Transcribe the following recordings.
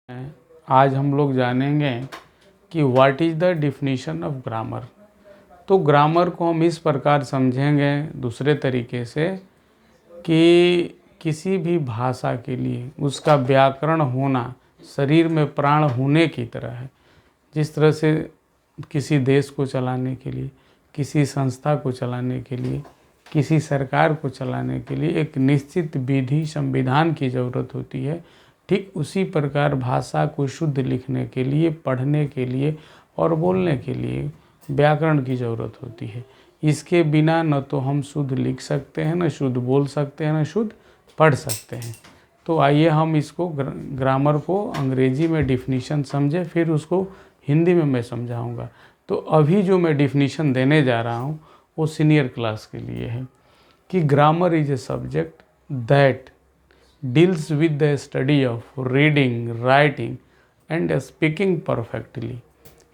आज हम लोग जानेंगे कि what is the definition of grammar. तो ग्रामर को हम इस प्रकार समझेंगे दूसरे तरीके से कि किसी भी भाषा के लिए उसका व्याकरण होना शरीर में प्राण होने की तरह है। जिस तरह से किसी देश को चलाने के लिए, किसी संस्था को चलाने के लिए, किसी सरकार को चलाने के लिए एक निश्चित विधि संविधान की ज़रूरत होती है, ठीक उसी प्रकार भाषा को शुद्ध लिखने के लिए, पढ़ने के लिए और बोलने के लिए व्याकरण की ज़रूरत होती है। इसके बिना न तो हम शुद्ध लिख सकते हैं, न शुद्ध बोल सकते हैं, न शुद्ध पढ़ सकते हैं। तो आइए हम इसको ग्रामर को अंग्रेजी में डिफिनीशन समझें, फिर उसको हिंदी में मैं समझाऊंगा। तो अभी जो मैं डिफिनीशन देने जा रहा हूँ वो सीनियर क्लास के लिए है कि grammar is a subject that deals with the study of reading, writing and speaking perfectly.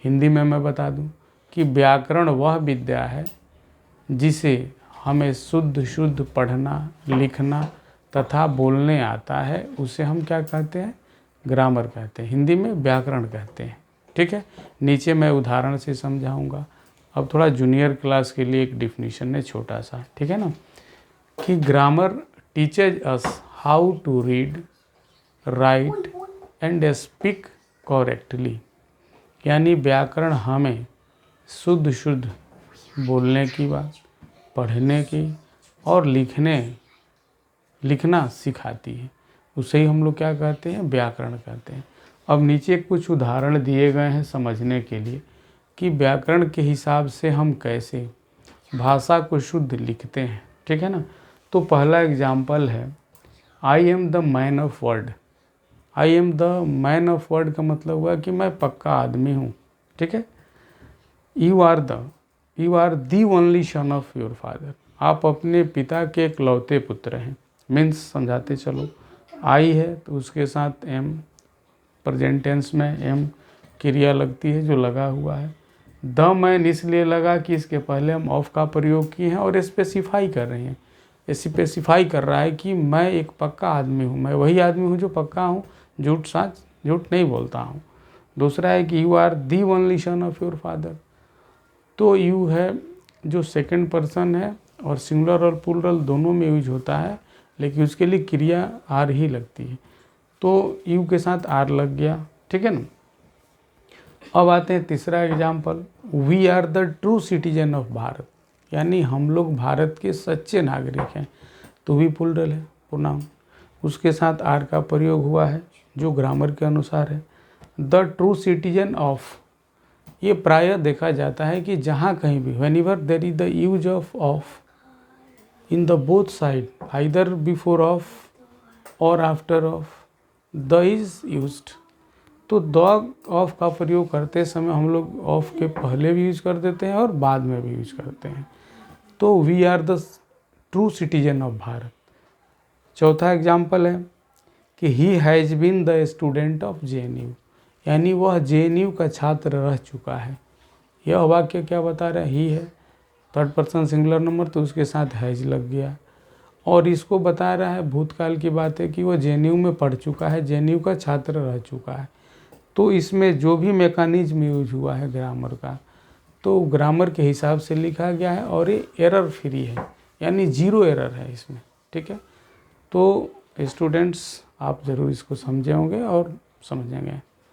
Hindi में मैं बता दूं कि व्याकरण वह विद्या है जिसे हमें शुद्ध पढ़ना, लिखना तथा बोलने आता है, उसे हम क्या कहते हैं? ग्रामर कहते हैं। हिंदी में व्याकरण कहते हैं। ठीक है, नीचे मैं उदाहरण से समझाऊंगा। अब थोड़ा जूनियर क्लास के लिए एक डिफिनीशन है छोटा सा, ठीक है ना, कि grammar teaches us how to read, write and speak correctly. यानी व्याकरण हमें शुद्ध बोलने की बात, पढ़ने की और लिखना सिखाती है। उसे ही हम लोग क्या कहते हैं? व्याकरण कहते हैं। अब नीचे कुछ उदाहरण दिए गए हैं समझने के लिए कि व्याकरण के हिसाब से हम कैसे भाषा को शुद्ध लिखते हैं। ठीक है ना। तो पहला एग्जाम्पल है, I am the man of word. I am the man of word का मतलब हुआ कि मैं पक्का आदमी हूँ। ठीक है। You are the only son of your father. आप अपने पिता के इकलौते पुत्र हैं। मीन्स समझाते चलो, आई है तो उसके साथ एम, प्रेजेंट टेंस में एम क्रिया लगती है जो लगा हुआ है। द मैन इसलिए लगा कि इसके पहले हम ऑफ का प्रयोग किए हैं और स्पेसिफाई कर रहे हैं। स्पेसिफाई कर रहा है कि मैं एक पक्का आदमी हूँ, मैं वही आदमी हूँ जो पक्का हूँ, झूठ नहीं बोलता हूँ। दूसरा है कि you are the only son of your father. तो यू है जो सेकंड पर्सन है और सिंगुलर और प्लूरल दोनों में यूज होता है, लेकिन उसके लिए क्रिया आर ही लगती है। तो यू के साथ आर लग गया। ठीक है ना। अब आते हैं तीसरा example, we are the true citizen of Bharat. यानी हम लोग भारत के सच्चे नागरिक हैं। तो वी प्लूरल है, प्रोनाउन, उसके साथ आर का प्रयोग हुआ है जो ग्रामर के अनुसार है। द ट्रू सिटीजन ऑफ, ये प्रायः देखा जाता है कि जहाँ कहीं भी whenever there is the use of in the both side, either before of और after of, the is used. तो द ऑफ का प्रयोग करते समय हम लोग ऑफ के पहले भी यूज कर देते हैं और बाद में भी यूज करते हैं। तो we are the true citizen of Bharat. चौथा एग्जाम्पल है कि he has been the student of JNU। यानी वह JNU का छात्र रह चुका है। यह वाक्य क्या बता रहा है? ही है, थर्ड पर्सन सिंगुलर नंबर, तो उसके साथ हैज लग गया। और इसको बता रहा है, भूतकाल की बात है कि वह JNU में पढ़ चुका है, JNU का छात्र रह चुका है। तो इसमें जो भी मैकेनिज्म यूज हुआ है ग्रामर का, तो ग्रामर के हिसाब से लिखा गया है और ये एरर फ्री है, यानी जीरो एरर है इसमें। ठीक है। तो स्टूडेंट्स आप ज़रूर इसको समझे होंगे और समझेंगे।